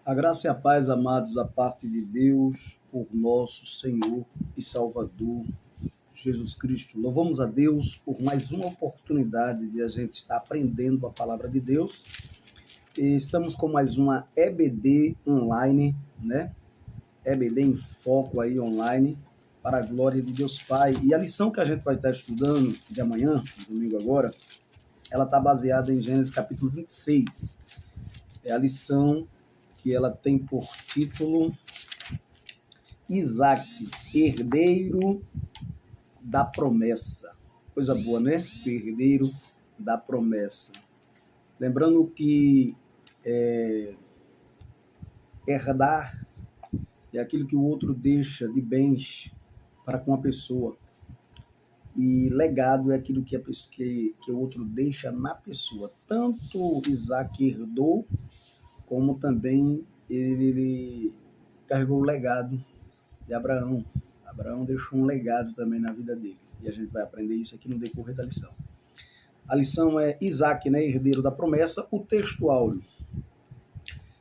A graça e a paz, amados, da parte de Deus, por nosso Senhor e Salvador, Jesus Cristo. Louvamos a Deus por mais uma oportunidade de a gente estar aprendendo a palavra de Deus. E estamos com mais uma EBD online, né? EBD em foco aí online, para a glória de Deus Pai. E a lição que a gente vai estar estudando de amanhã, domingo agora, ela está baseada em Gênesis capítulo 26. É a lição que ela tem por título Isaac, herdeiro da promessa. Coisa boa, né? Ser herdeiro da promessa. Lembrando que herdar é aquilo que o outro deixa de bens para com a pessoa. E legado é aquilo que o outro deixa na pessoa. Tanto Isaac herdou, como também ele carregou o legado de Abraão. Abraão deixou um legado também na vida dele. E a gente vai aprender isso aqui no decorrer da lição. A lição é Isaac, né, herdeiro da promessa. O texto áureo,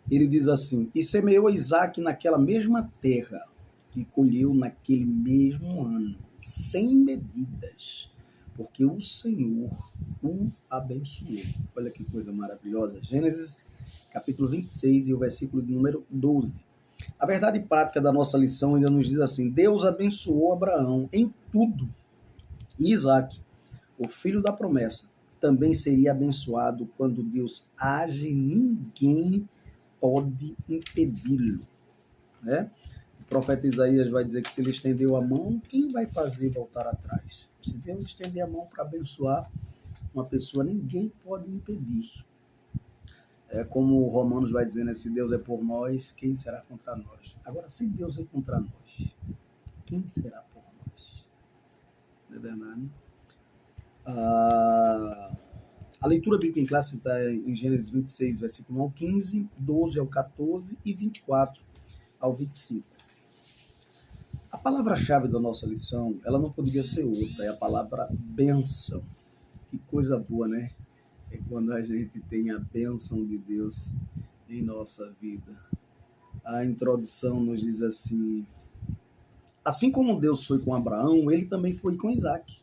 ele diz assim: e semeou Isaac naquela mesma terra, e colheu naquele mesmo ano, sem medidas, porque o Senhor o abençoou. Olha que coisa maravilhosa. Gênesis capítulo 26 e o versículo de número 12. A verdade prática da nossa lição ainda nos diz assim: Deus abençoou Abraão em tudo. E Isaac, o filho da promessa, também seria abençoado quando Deus age, ninguém pode impedi-lo. Né? O profeta Isaías vai dizer que se ele estendeu a mão, quem vai fazer voltar atrás? Se Deus estender a mão para abençoar uma pessoa, ninguém pode impedir. É como o Romanos vai dizer, né? Se Deus é por nós, quem será contra nós? Agora, se Deus é contra nós, quem será por nós? Não é verdade? A leitura bíblica em classe está em Gênesis 26, versículo 1 ao 15, 12 ao 14 e 24 ao 25. A palavra-chave da nossa lição, ela não poderia ser outra, é a palavra bênção. Que coisa boa, né? É quando a gente tem a bênção de Deus em nossa vida. A introdução nos diz assim: assim como Deus foi com Abraão, ele também foi com Isaac.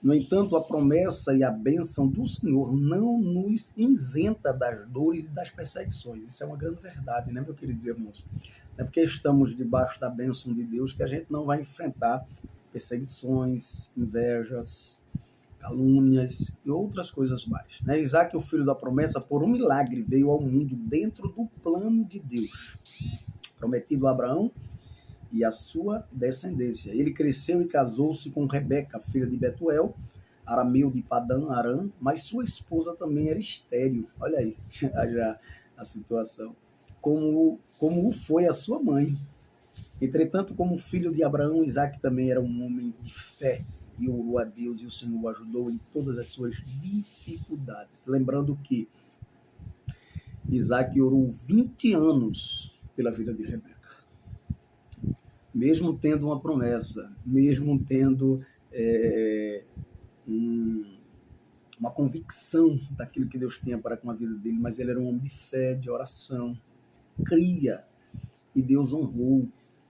No entanto, a promessa e a bênção do Senhor não nos isenta das dores e das perseguições. Isso é uma grande verdade, né, meu querido irmãos? Não é porque estamos debaixo da bênção de Deus que a gente não vai enfrentar perseguições, invejas, calúnias e outras coisas mais. Né? Isaac, o filho da promessa, por um milagre, veio ao mundo dentro do plano de Deus, prometido a Abraão e a sua descendência. Ele cresceu e casou-se com Rebeca, filha de Betuel, arameu de Padã Arã, mas sua esposa também era estéril. Olha aí já a situação. Como o foi a sua mãe. Entretanto, como filho de Abraão, Isaac também era um homem de fé e orou a Deus, e o Senhor o ajudou em todas as suas dificuldades. Lembrando que Isaac orou 20 anos pela vida de Rebeca. Mesmo tendo uma promessa, mesmo tendo uma convicção daquilo que Deus tinha para com a vida dele, mas ele era um homem de fé, de oração, cria, e Deus honrou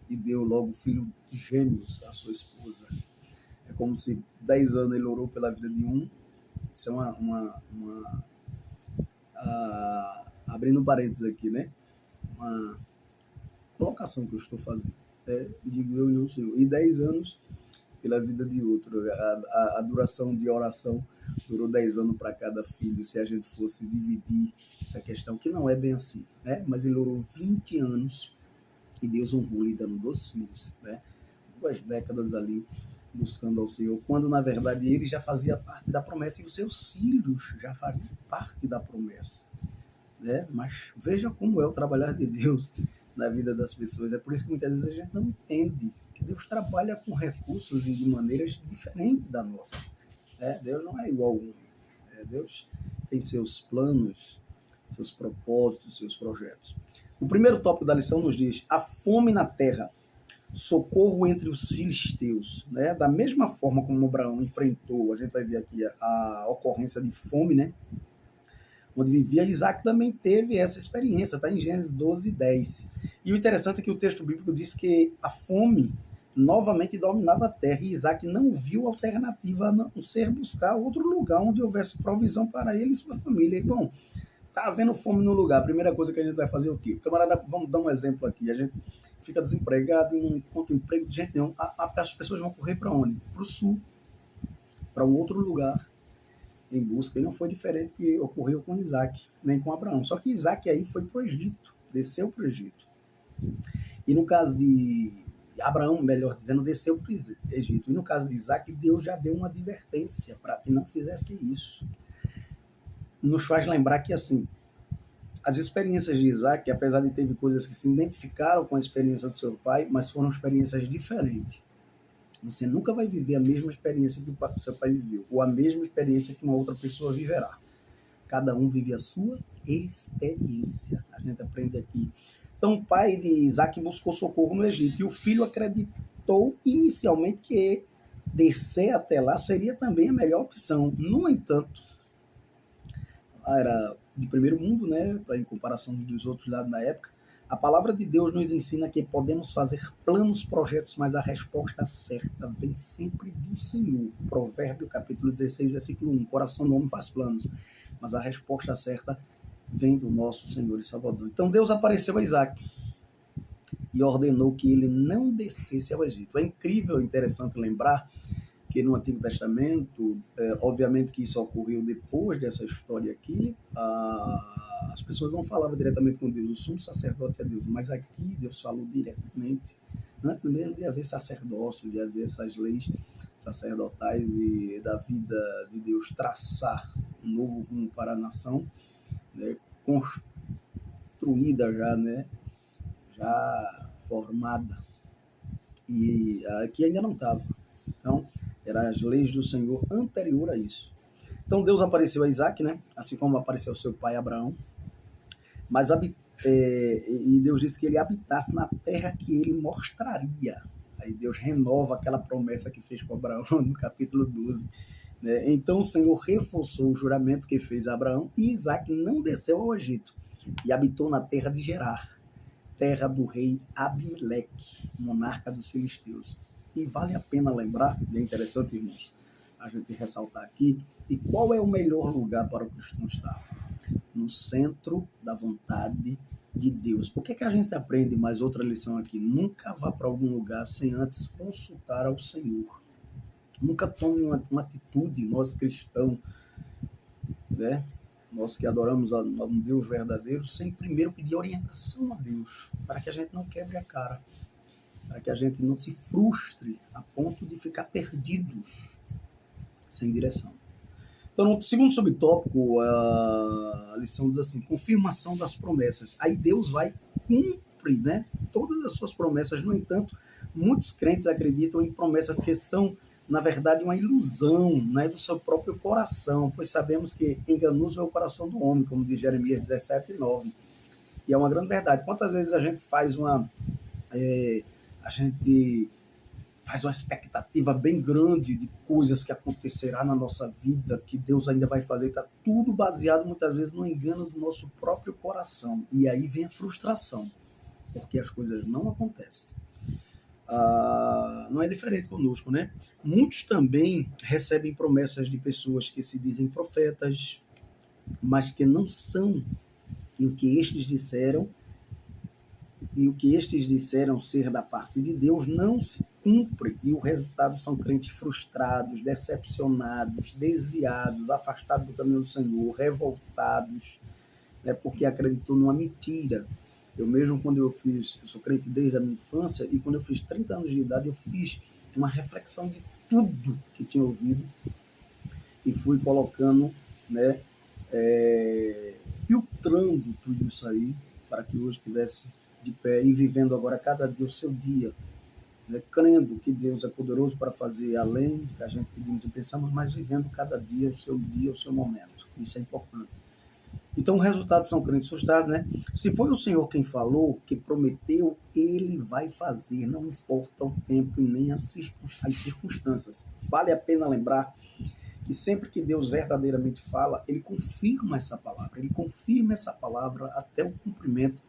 e deu logo filho gêmeos à sua esposa. É como se 10 anos ele orou pela vida de um. Isso é abrindo parênteses aqui, né? Uma colocação que eu estou fazendo. Digo eu e o Senhor. E 10 anos pela vida de outro. A duração de oração durou 10 anos para cada filho. Se a gente fosse dividir essa questão, que não é bem assim, né? Mas ele orou 20 anos e Deus honrou lhe dando 2 filhos, né? 2 décadas ali buscando ao Senhor, quando na verdade ele já fazia parte da promessa e os seus filhos já fariam parte da promessa, né? Mas veja como é o trabalhar de Deus na vida das pessoas. É por isso que muitas vezes a gente não entende que Deus trabalha com recursos e de maneiras diferentes da nossa, né? Deus não é igual ao homem. Deus tem seus planos, seus propósitos, seus projetos. O primeiro tópico da lição nos diz: a fome na terra, socorro entre os filisteus, né? Da mesma forma como Abraão enfrentou, a gente vai ver aqui a ocorrência de fome, né? onde vivia. Isaac também teve essa experiência, está em Gênesis 12:10. E o interessante é que o texto bíblico diz que a fome novamente dominava a terra, e Isaac não viu alternativa a não ser buscar outro lugar onde houvesse provisão para ele e sua família. E, bom, tá havendo fome no lugar, a primeira coisa que a gente vai fazer é o quê? Camarada, vamos dar um exemplo aqui, a gente fica desempregado e não encontra emprego de jeito nenhum. As pessoas vão correr para onde? Para o sul, para um outro lugar, em busca. E não foi diferente que ocorreu com Isaac, nem com Abraão. Só que Isaac aí foi para o Egito, desceu para o Egito. E no caso de Abraão, melhor dizendo, desceu para o Egito. E no caso de Isaac, Deus já deu uma advertência para que não fizesse isso. Nos faz lembrar que, assim, as experiências de Isaac, apesar de ter coisas que se identificaram com a experiência do seu pai, mas foram experiências diferentes. Você nunca vai viver a mesma experiência que o seu pai viveu, ou a mesma experiência que uma outra pessoa viverá. Cada um vive a sua experiência. A gente aprende aqui. Então, o pai de Isaac buscou socorro no Egito, e o filho acreditou inicialmente que descer até lá seria também a melhor opção. No entanto, era de primeiro mundo, né, em comparação dos outros lados da época, a palavra de Deus nos ensina que podemos fazer planos, projetos, mas a resposta certa vem sempre do Senhor. Provérbio capítulo 16, versículo 1. O coração do homem faz planos, mas a resposta certa vem do nosso Senhor e Salvador. Então Deus apareceu a Isaac e ordenou que ele não descesse ao Egito. É incrível, interessante lembrar que no Antigo Testamento, obviamente que isso ocorreu depois dessa história aqui, as pessoas não falavam diretamente com Deus, o sumo sacerdote é Deus, mas aqui Deus falou diretamente, antes mesmo de haver sacerdócio, de haver essas leis sacerdotais e da vida de Deus traçar um novo rumo para a nação, né, construída já, né, já formada, e aqui ainda não estava. Então, eram as leis do Senhor anterior a isso. Então Deus apareceu a Isaac, né? Assim como apareceu ao seu pai Abraão, mas e Deus disse que ele habitasse na terra que ele mostraria. Aí Deus renova aquela promessa que fez com Abraão no capítulo 12. Né? Então o Senhor reforçou o juramento que fez a Abraão, e Isaac não desceu ao Egito e habitou na terra de Gerar, terra do rei Abimeleque, monarca dos filisteus. E vale a pena lembrar, é interessante, irmãos, a gente ressaltar aqui, e qual é o melhor lugar para o cristão estar? No centro da vontade de Deus. O que é que a gente aprende? Mais outra lição aqui: nunca vá para algum lugar sem antes consultar ao Senhor. Nunca tome uma atitude, nós cristãos, né? Nós que adoramos a um Deus verdadeiro, sem primeiro pedir orientação a Deus, para que a gente não quebre a cara, para que a gente não se frustre a ponto de ficar perdidos, sem direção. Então, no segundo subtópico, a lição diz assim: confirmação das promessas. Aí Deus vai cumprir, né, todas as suas promessas. No entanto, muitos crentes acreditam em promessas que são, na verdade, uma ilusão, né, do seu próprio coração, pois sabemos que enganoso é o coração do homem, como diz Jeremias 17:9. E é uma grande verdade. Quantas vezes a gente faz uma expectativa bem grande de coisas que acontecerá na nossa vida, que Deus ainda vai fazer, está tudo baseado muitas vezes no engano do nosso próprio coração. E aí vem a frustração, porque as coisas não acontecem. Não é diferente conosco, né? Muitos também recebem promessas de pessoas que se dizem profetas, mas que não são, e o que estes disseram ser da parte de Deus não se cumpre, e o resultado são crentes frustrados, decepcionados, desviados, afastados do caminho do Senhor, revoltados, né, porque acreditou numa mentira. Eu mesmo, quando eu sou crente desde a minha infância, e quando eu fiz 30 anos de idade, eu fiz uma reflexão de tudo que tinha ouvido e fui colocando, né, filtrando tudo isso aí, para que hoje estivesse de pé e vivendo agora cada dia o seu dia, né, crendo que Deus é poderoso para fazer além do que a gente pedimos e pensamos, mas vivendo cada dia, o seu momento. Isso é importante. Então, o resultado são crentes frustrados, né? Se foi o Senhor quem falou, que prometeu, Ele vai fazer, não importa o tempo e nem as circunstâncias. Vale a pena lembrar que sempre que Deus verdadeiramente fala, ele confirma essa palavra até o cumprimento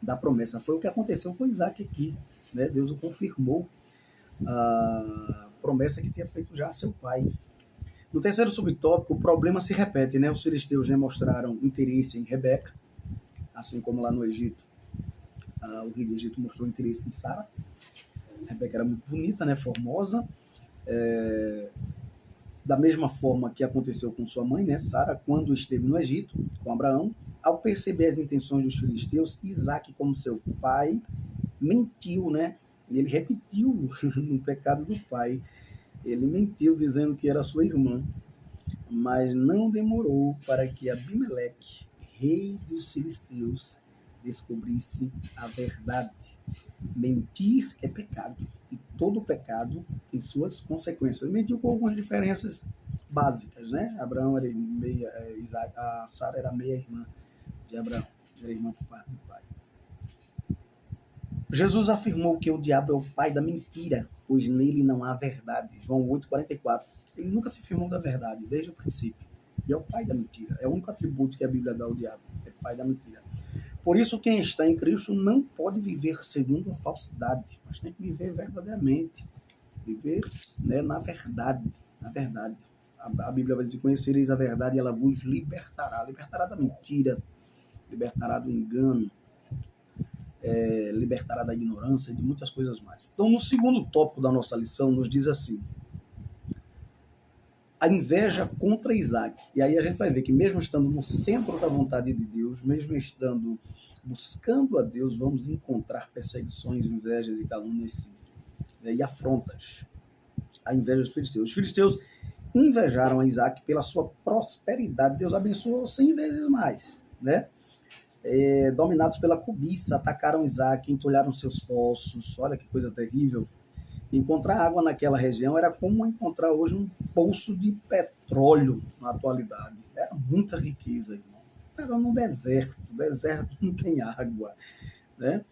da promessa. Foi o que aconteceu com Isaac aqui, né? Deus o confirmou, a promessa que tinha feito já a seu pai. No terceiro subtópico, o problema se repete, né? Os filisteus demonstraram interesse em Rebeca, assim como lá no Egito, o rei do Egito mostrou interesse em Sara. Rebeca era muito bonita, né? Formosa. Da mesma forma que aconteceu com sua mãe, né? Sara, quando esteve no Egito com Abraão, ao perceber as intenções dos filisteus, Isaac, como seu pai, mentiu, né? E ele repetiu no pecado do pai. Ele mentiu dizendo que era sua irmã. Mas não demorou para que Abimeleque, rei dos filisteus, descobrisse a verdade. Mentir é pecado, e todo pecado tem suas consequências. Mentiu com algumas diferenças básicas, né? Abraão era meia, a Sara era meia irmã de Abraão, era irmã por parte do pai. Jesus afirmou que o diabo é o pai da mentira, pois nele não há verdade. João 8,44. Ele nunca se firmou da verdade, desde o princípio. E é o pai da mentira. É o único atributo que a Bíblia dá ao diabo. É pai da mentira. Por isso, quem está em Cristo não pode viver segundo a falsidade, mas tem que viver verdadeiramente. Viver, né, na verdade. Na verdade. A Bíblia vai dizer: conhecereis a verdade e ela vos libertará. Libertará da mentira, libertará do engano, libertará da ignorância e de muitas coisas mais. Então, no segundo tópico da nossa lição, nos diz assim: a inveja contra Isaac. E aí a gente vai ver que mesmo estando no centro da vontade de Deus, mesmo estando buscando a Deus, vamos encontrar perseguições, invejas e calúnias e afrontas. A inveja dos filisteus. Os filisteus invejaram a Isaac pela sua prosperidade. Deus abençoou 100 vezes mais, né? Dominados pela cobiça, atacaram Isaac, entulharam seus poços. Olha que coisa terrível. Encontrar água naquela região era como encontrar hoje um poço de petróleo na atualidade. Era muita riqueza, irmão. Era no deserto. O deserto não tem água, né?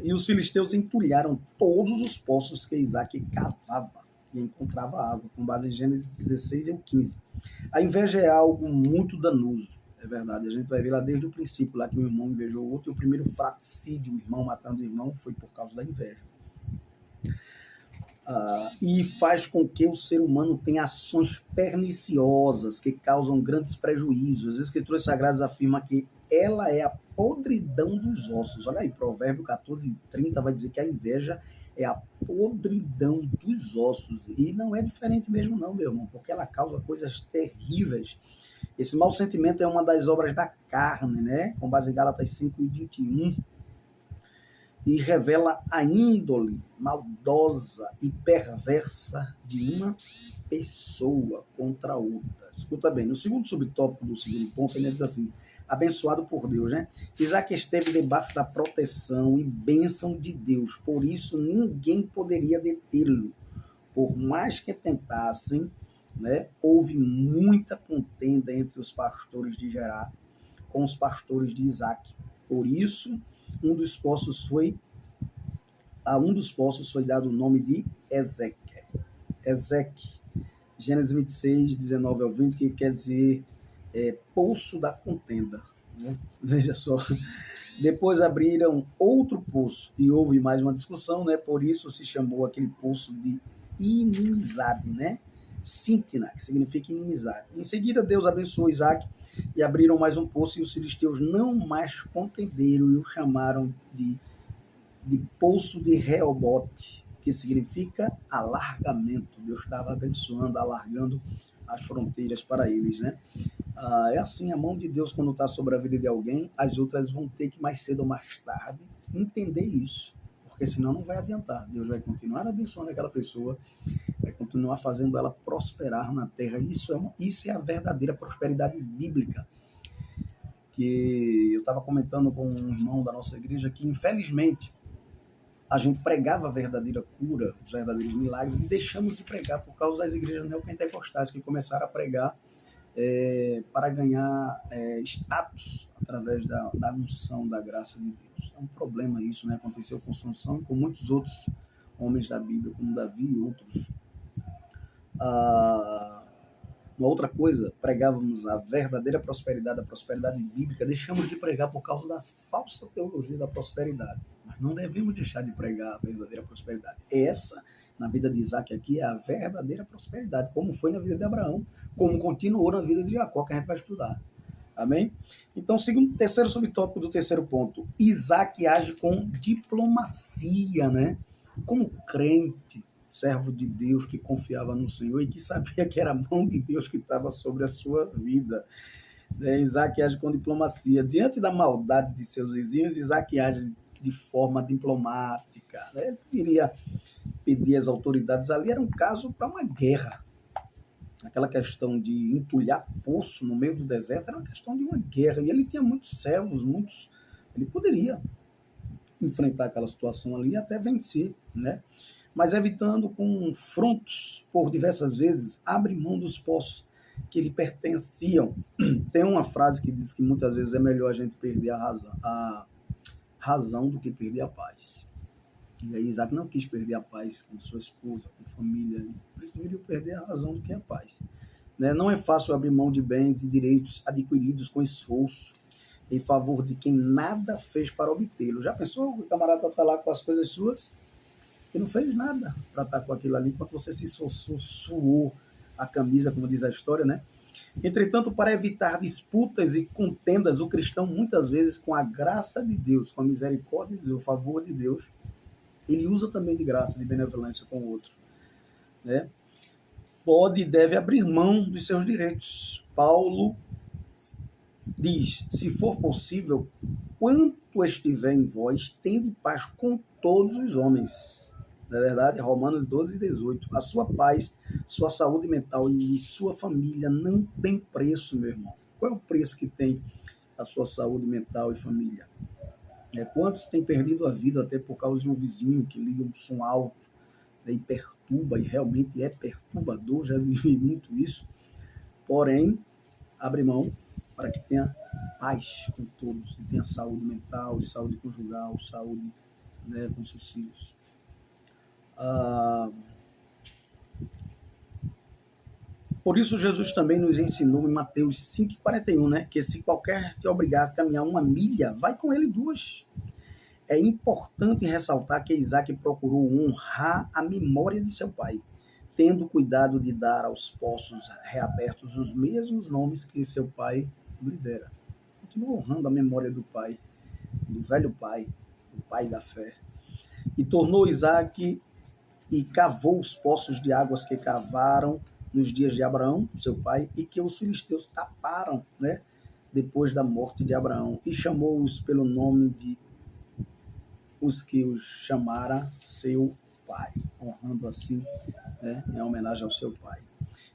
E os filisteus entulharam todos os poços que Isaac cavava e encontrava água, com base em Gênesis 16 e 15. A inveja é algo muito danoso, é verdade. A gente vai ver lá desde o princípio, lá que um irmão invejou o outro, e o primeiro fratricídio, o irmão matando o irmão, foi por causa da inveja. E faz com que o ser humano tenha ações perniciosas que causam grandes prejuízos. As Escrituras Sagradas afirmam que ela é a podridão dos ossos. Olha aí, Provérbio 14:30 vai dizer que a inveja é a podridão dos ossos. E não é diferente mesmo não, meu irmão, porque ela causa coisas terríveis. Esse mau sentimento é uma das obras da carne, né? Com base em Gálatas 5:21. E revela a índole maldosa e perversa de uma pessoa contra outra. Escuta bem, no segundo subtópico do segundo ponto, ele diz assim: abençoado por Deus, né? Isaac esteve debaixo da proteção e bênção de Deus, por isso ninguém poderia detê-lo. Por mais que tentassem, né, houve muita contenda entre os pastores de Gerar com os pastores de Isaac. Por isso, a um dos poços foi dado o nome de Ezeque. Gênesis 26, 19 ao 20, que quer dizer poço da contenda. Né? Veja só. Depois abriram outro poço e houve mais uma discussão, né? Por isso se chamou aquele poço de inimizade, né? Sintna, que significa inimizade. Em seguida, Deus abençoou Isaac e abriram mais um poço, e os filisteus não mais contenderam e o chamaram de poço de Reobote, que significa alargamento. Deus estava abençoando, alargando as fronteiras para eles, né? É assim, a mão de Deus, quando está sobre a vida de alguém, as outras vão ter que, mais cedo ou mais tarde, entender isso, porque senão não vai adiantar. Deus vai continuar abençoando aquela pessoa, vai continuar fazendo ela prosperar na terra. Isso é a verdadeira prosperidade bíblica. Que eu estava comentando com um irmão da nossa igreja que, infelizmente, a gente pregava a verdadeira cura, os verdadeiros milagres, e deixamos de pregar por causa das igrejas neopentecostais, que começaram a pregar para ganhar status através da unção da graça de Deus. É um problema isso, né? Aconteceu com Sansão e com muitos outros homens da Bíblia, como Davi e outros. Uma outra coisa, pregávamos a verdadeira prosperidade, a prosperidade bíblica, deixamos de pregar por causa da falsa teologia da prosperidade. Mas não devemos deixar de pregar a verdadeira prosperidade. Essa, na vida de Isaac aqui, é a verdadeira prosperidade, como foi na vida de Abraão, como continuou na vida de Jacó, que a gente vai estudar. Amém? Então, terceiro subtópico do terceiro ponto, Isaac age com diplomacia, né? Como crente, servo de Deus que confiava no Senhor e que sabia que era a mão de Deus que estava sobre a sua vida. Isaac age com diplomacia. Diante da maldade de seus vizinhos, Isaac age de forma diplomática. Ele poderia pedir às autoridades ali, era um caso para uma guerra. Aquela questão de entulhar poço no meio do deserto era uma questão de uma guerra. E ele tinha muitos servos, ele poderia enfrentar aquela situação ali e até vencer, né? Mas evitando confrontos por diversas vezes, abre mão dos poços que lhe pertenciam. Tem uma frase que diz que muitas vezes é melhor a gente perder a razão do que perder a paz. E aí Isaac não quis perder a paz com sua esposa, com a família, ele preferiu perder a razão do que a paz. Não é fácil abrir mão de bens e direitos adquiridos com esforço em favor de quem nada fez para obtê-lo. Já pensou? O camarada está lá com as coisas suas e não fez nada para estar com aquilo ali, enquanto você se suou a camisa, como diz a história, né? Entretanto, para evitar disputas e contendas, o cristão, muitas vezes, com a graça de Deus, com a misericórdia e o favor de Deus, ele usa também de graça, de benevolência com o outro, né? Pode e deve abrir mão dos seus direitos. Paulo diz, se for possível, quanto estiver em vós, tende paz com todos os homens. Na verdade, Romanos 12, 18. A sua paz, sua saúde mental e sua família não tem preço, meu irmão. Qual é o preço que tem a sua saúde mental e família? Quantos têm perdido a vida até por causa de um vizinho que liga um som alto, né, e perturba, e realmente é perturbador, já vivi muito isso. Porém, abre mão para que tenha paz com todos, e tenha saúde mental, saúde conjugal, saúde, né, com seus filhos. Por isso Jesus também nos ensinou em Mateus 5,41, né, que se qualquer te obrigar a caminhar 1 milha, vai com ele 2. É importante ressaltar que Isaac procurou honrar a memória de seu pai, tendo cuidado de dar aos poços reabertos os mesmos nomes que seu pai lhe dera. Continua honrando a memória do pai, do velho pai, do pai da fé. E tornou Isaac e cavou os poços de águas que cavaram nos dias de Abraão, seu pai, e que os filisteus taparam, né, depois da morte de Abraão, e chamou-os pelo nome de os que os chamara seu pai, honrando assim, né, em homenagem ao seu pai.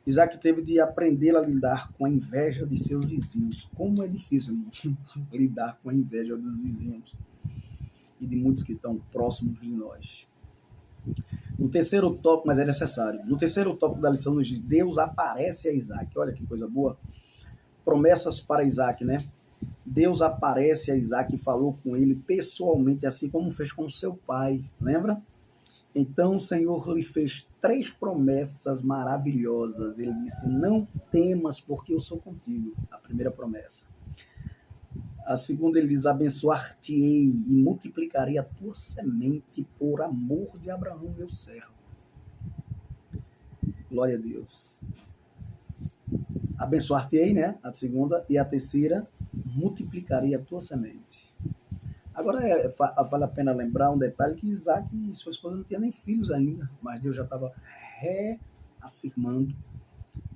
Isaac teve de aprender a lidar com a inveja de seus vizinhos. Como é difícil, irmão, lidar com a inveja dos vizinhos e de muitos que estão próximos de nós. No terceiro tópico, mas é necessário, no terceiro tópico da lição nos diz, Deus aparece a Isaac. Olha que coisa boa. Promessas para Isaac, né? Deus aparece a Isaac e falou com ele pessoalmente, assim como fez com seu pai, lembra? Então o Senhor lhe fez 3 promessas maravilhosas. Ele disse, não temas, porque eu sou contigo. A primeira promessa. A segunda, ele diz, abençoar-te-ei e multiplicarei a tua semente por amor de Abraão, meu servo. Glória a Deus. Abençoar-te-ei, né? A segunda. E a terceira, multiplicarei a tua semente. Agora, vale a pena lembrar um detalhe que Isaac e sua esposa não tinham nem filhos ainda, mas Deus já estava reafirmando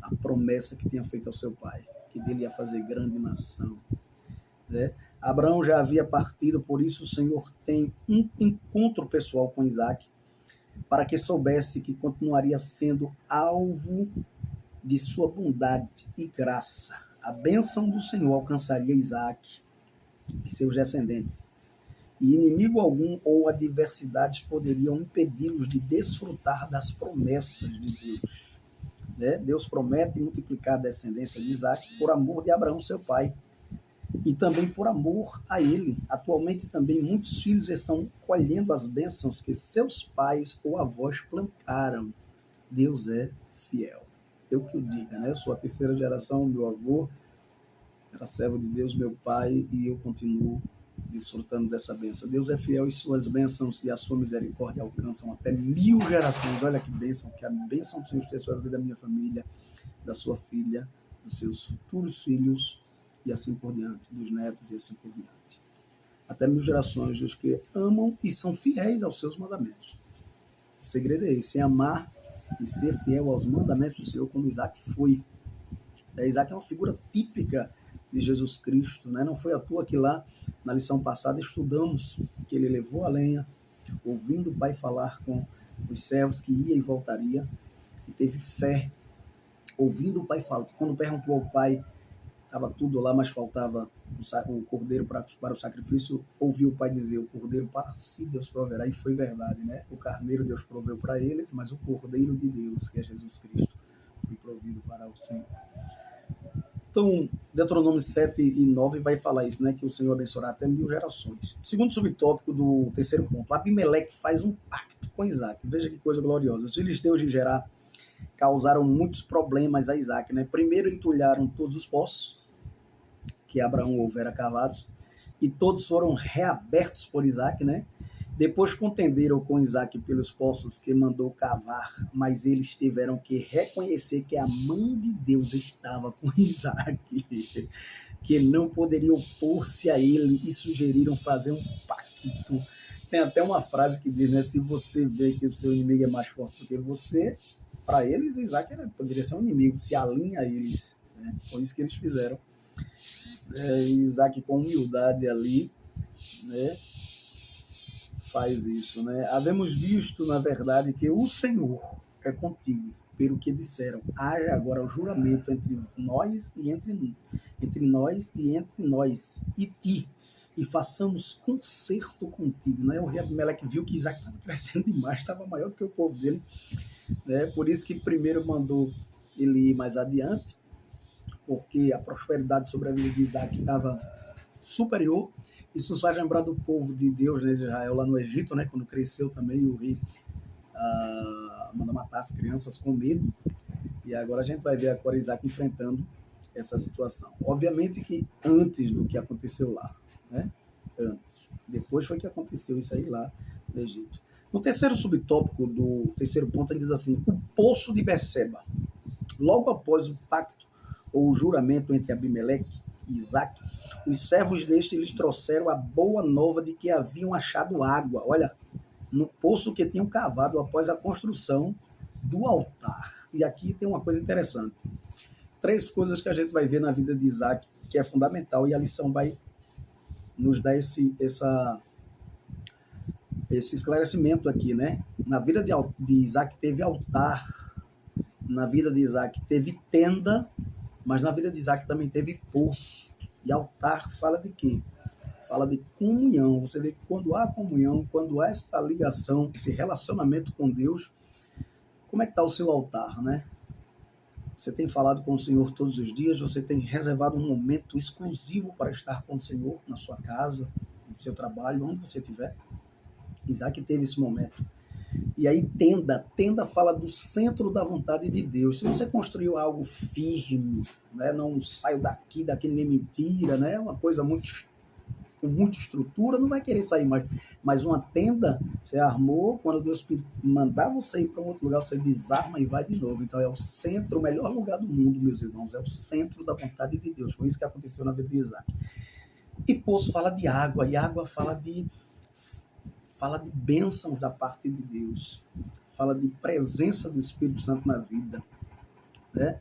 a promessa que tinha feito ao seu pai, que dele ia fazer grande nação. Né? Abraão já havia partido, por isso o Senhor tem um encontro pessoal com Isaac, para que soubesse que continuaria sendo alvo de sua bondade e graça. A bênção do Senhor alcançaria Isaac e seus descendentes. E inimigo algum ou adversidades poderiam impedi-los de desfrutar das promessas de Deus. Né? Deus promete multiplicar a descendência de Isaac por amor de Abraão, seu pai, e também por amor a ele. Atualmente também muitos filhos estão colhendo as bênçãos que seus pais ou avós plantaram. Deus é fiel. eu que o diga, né? Eu sou a terceira geração, meu avô era servo de Deus, meu pai, e eu continuo desfrutando dessa bênção. Deus é fiel e suas bênçãos e a sua misericórdia alcançam até 1000 gerações. Olha que bênção, que a bênção do Senhor esteja sobre a vida da minha família, da sua filha, dos seus futuros filhos e assim por diante, dos netos e assim por diante. Até 1000 gerações dos que amam e são fiéis aos seus mandamentos. O segredo é esse, é amar e ser fiel aos mandamentos do Senhor, como Isaac foi. Isaac é uma figura típica de Jesus Cristo, né? Não foi à toa que lá na lição passada estudamos que ele levou a lenha, ouvindo o pai falar com os servos que ia e voltaria, e teve fé, ouvindo o pai falar. Quando perguntou ao pai, estava tudo lá, mas faltava o cordeiro para o sacrifício, ouviu o pai dizer, o cordeiro para si Deus proverá, e foi verdade, né? O carneiro Deus proveu para eles, mas o cordeiro de Deus, que é Jesus Cristo, foi provido para o Senhor. Então, Deuteronômio 7 e 9 vai falar isso, né? Que o Senhor abençoará até 1000 gerações. Segundo subtópico do terceiro ponto, Abimeleque faz um pacto com Isaac. Veja que coisa gloriosa. Os filisteus de Gerar causaram muitos problemas a Isaac, né? Primeiro entulharam todos os poços que Abraão houvera cavados, e todos foram reabertos por Isaac, né? Depois contenderam com Isaac pelos poços que mandou cavar, mas eles tiveram que reconhecer que a mão de Deus estava com Isaac, que não poderia opor-se a ele, e sugeriram fazer um pacto. Tem até uma frase que diz, né? Se você vê que o seu inimigo é mais forte do que você, para eles, Isaac poderia ser um inimigo, se alinha a eles, né? Foi isso que eles fizeram. Isaac, com humildade ali, né? Faz isso, né? Havemos visto, na verdade, que o Senhor é contigo, pelo que disseram. Haja agora o juramento entre nós e entre nós e ti, e façamos concerto contigo, né? O rei Abimeleque viu que Isaac estava crescendo demais, estava maior do que o povo dele, né? Por isso que primeiro mandou ele ir mais adiante, porque a prosperidade sobre a vida de Isaac estava superior. Isso nos faz lembrar do povo de Deus, né, de Israel, lá no Egito, né, quando cresceu também, o rei manda matar as crianças com medo. E agora a gente vai ver agora Isaac enfrentando essa situação. Obviamente que antes do que aconteceu lá, né? Antes. Depois foi que aconteceu isso aí lá no Egito. No terceiro subtópico do terceiro ponto, ele diz assim, o poço de Beceba. Logo após o pacto ou o juramento entre Abimeleque e Isaac, os servos deste lhes trouxeram a boa nova de que haviam achado água, olha, no poço que tinham cavado após a construção do altar. E aqui tem uma coisa interessante. 3 coisas que a gente vai ver na vida de Isaac, que é fundamental, e a lição vai nos dar esse esclarecimento aqui, né? Na vida de Isaac teve altar, na vida de Isaac teve tenda, mas na vida de Isaac também teve poço. E altar fala de quê? Fala de comunhão. Você vê que quando há comunhão, quando há essa ligação, esse relacionamento com Deus, como é que está o seu altar, né? Você tem falado com o Senhor todos os dias, você tem reservado um momento exclusivo para estar com o Senhor na sua casa, no seu trabalho, onde você estiver. Isaac teve esse momento. E aí tenda fala do centro da vontade de Deus. Se você construiu algo firme, né, não saio daqui ninguém me tira, né, uma coisa com muita estrutura, não vai querer sair mais. Mas uma tenda, você armou, quando Deus mandar você ir para um outro lugar, você desarma e vai de novo. Então é o centro, o melhor lugar do mundo, meus irmãos, é o centro da vontade de Deus. Foi isso que aconteceu na vida de Isaac. E poço fala de água, e água fala de bênçãos da parte de Deus, fala de presença do Espírito Santo na vida, né?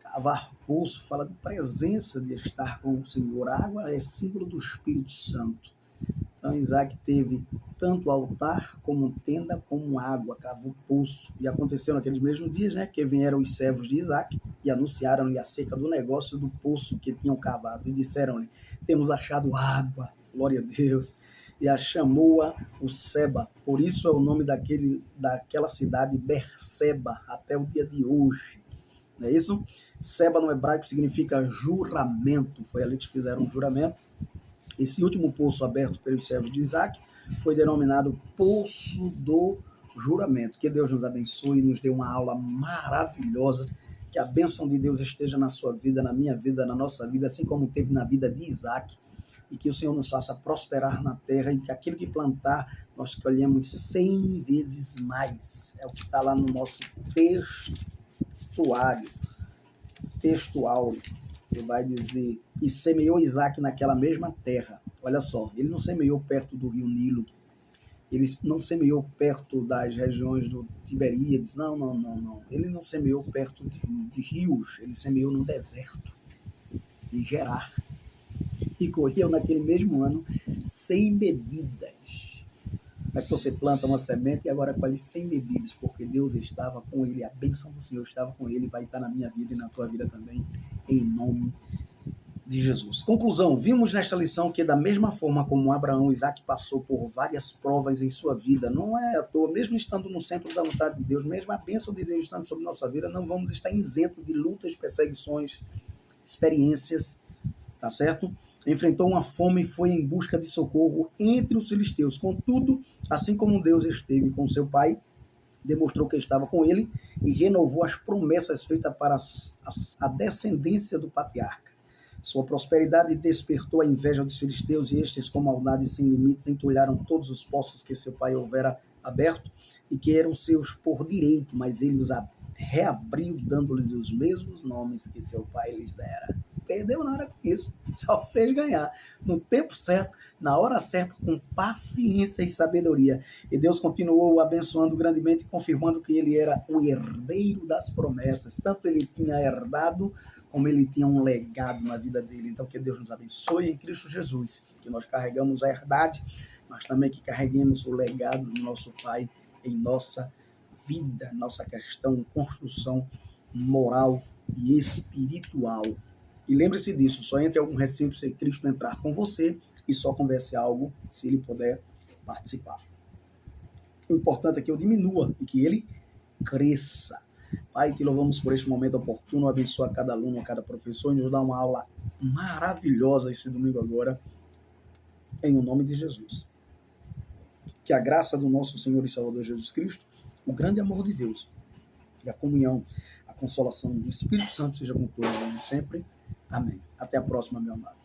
Cavar poço fala de presença, de estar com o Senhor. A água é símbolo do Espírito Santo. Então Isaac teve tanto altar como tenda como água, cavou poço. E aconteceu naqueles mesmos dias, né, que vieram os servos de Isaac e anunciaram-lhe acerca do negócio do poço que tinham cavado, e disseram-lhe, temos achado água, glória a Deus. E a chamou-a o Seba, por isso é o nome daquela cidade Berseba, até o dia de hoje. Não é isso? Seba no hebraico significa juramento, foi ali que fizeram um juramento. Esse último poço aberto pelos servos de Isaac foi denominado Poço do Juramento. Que Deus nos abençoe e nos dê uma aula maravilhosa, Que a bênção de Deus esteja na sua vida, na minha vida, na nossa vida, assim como teve na vida de Isaac, e que o Senhor nos faça prosperar na terra, e que aquilo que plantar, nós colhemos 100 vezes mais. É o que está lá no nosso textual, que vai dizer, e semeou Isaac naquela mesma terra. Olha só, ele não semeou perto do rio Nilo, ele não semeou perto das regiões do Tiberíades, não. Ele não semeou perto de rios, ele semeou no deserto, em Gerar. E colheu naquele mesmo ano 100 medidas. Como é que você planta uma semente e agora colhe 100 medidas? Porque Deus estava com ele, a bênção do Senhor estava com ele, vai estar na minha vida e na tua vida também, em nome de Jesus. Conclusão, vimos nesta lição que da mesma forma como Abraão, Isaac passou por várias provas em sua vida, não é à toa, mesmo estando no centro da vontade de Deus, mesmo a bênção de Deus estando sobre nossa vida, não vamos estar isentos de lutas, perseguições, experiências, tá certo? Enfrentou uma fome e foi em busca de socorro entre os filisteus. Contudo, assim como Deus esteve com seu pai, demonstrou que estava com ele e renovou as promessas feitas para a descendência do patriarca. Sua prosperidade despertou a inveja dos filisteus, e estes, com maldade sem limites, entulharam todos os poços que seu pai houvera aberto e que eram seus por direito, mas ele os reabriu, dando-lhes os mesmos nomes que seu pai lhes dera. Perdeu nada com isso, só fez ganhar no tempo certo, na hora certa, com paciência e sabedoria. E Deus continuou o abençoando grandemente, confirmando que ele era o herdeiro das promessas. Tanto ele tinha herdado, como ele tinha um legado na vida dele. Então que Deus nos abençoe em Cristo Jesus, que nós carregamos a herdade, mas também que carreguemos o legado do nosso Pai em nossa vida, nossa questão, construção moral e espiritual. E lembre-se disso, só entre algum recinto se Cristo entrar com você, e só converse algo se ele puder participar. O importante é que eu diminua e que ele cresça. Pai, te louvamos por este momento oportuno, abençoa cada aluno, cada professor, e nos dá uma aula maravilhosa esse domingo agora, em o nome de Jesus. Que a graça do nosso Senhor e Salvador Jesus Cristo, o grande amor de Deus, e a comunhão, a consolação do Espírito Santo seja com todos e sempre. Amém. Até a próxima, meu amado.